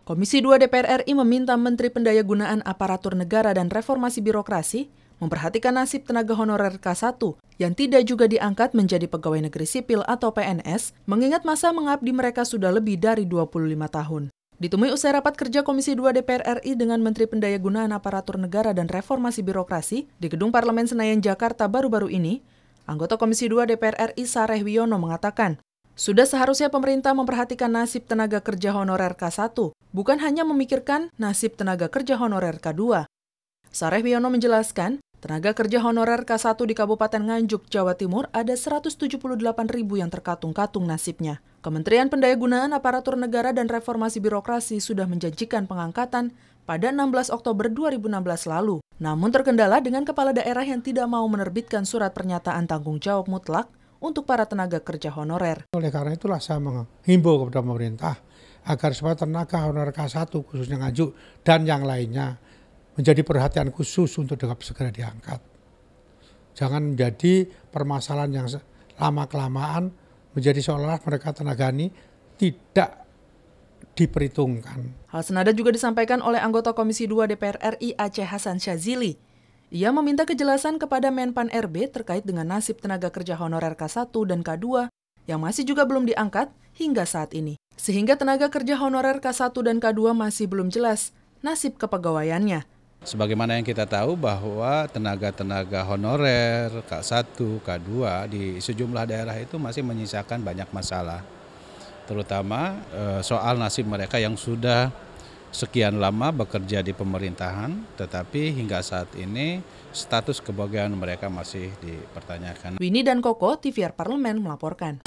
Komisi 2 DPR RI meminta Menteri Pendayagunaan Aparatur Negara dan Reformasi Birokrasi memperhatikan nasib tenaga honorer K1 yang tidak juga diangkat menjadi pegawai negeri sipil atau PNS, mengingat masa mengabdi mereka sudah lebih dari 25 tahun. Ditemui usai rapat kerja Komisi 2 DPR RI dengan Menteri Pendayagunaan Aparatur Negara dan Reformasi Birokrasi di Gedung Parlemen Senayan, Jakarta baru-baru ini, anggota Komisi 2 DPR RI Sareh Wiono mengatakan, sudah seharusnya pemerintah memperhatikan nasib tenaga kerja honorer K1, bukan hanya memikirkan nasib tenaga kerja honorer K2. Sareh Wiono menjelaskan, tenaga kerja honorer K1 di Kabupaten Nganjuk, Jawa Timur ada 178.000 yang terkatung-katung nasibnya. Kementerian Pendayagunaan Aparatur Negara dan Reformasi Birokrasi sudah menjanjikan pengangkatan pada 16 Oktober 2016 lalu. Namun terkendala dengan kepala daerah yang tidak mau menerbitkan surat pernyataan tanggung jawab mutlak untuk para tenaga kerja honorer. Oleh karena itulah saya menghimbau kepada pemerintah agar supaya tenaga honorer K1 khususnya Nganjuk dan yang lainnya menjadi perhatian khusus untuk segera diangkat. Jangan menjadi permasalahan yang lama-kelamaan menjadi seolah-olah mereka tenaga ini tidak diperhitungkan. Hal senada juga disampaikan oleh anggota Komisi 2 DPR RI Aceh Hasan Syazili. Ia meminta kejelasan kepada Menpan RB terkait dengan nasib tenaga kerja honorer K1 dan K2 yang masih juga belum diangkat hingga saat ini. Sehingga tenaga kerja honorer K1 dan K2 masih belum jelas nasib kepegawaiannya. Sebagaimana yang kita tahu bahwa tenaga-tenaga honorer K1, K2 di sejumlah daerah itu masih menyisakan banyak masalah. Terutama soal nasib mereka yang sudah sekian lama bekerja di pemerintahan, tetapi hingga saat ini status kepegawaian mereka masih dipertanyakan. Winnie dan Koko, TVR Parlemen melaporkan.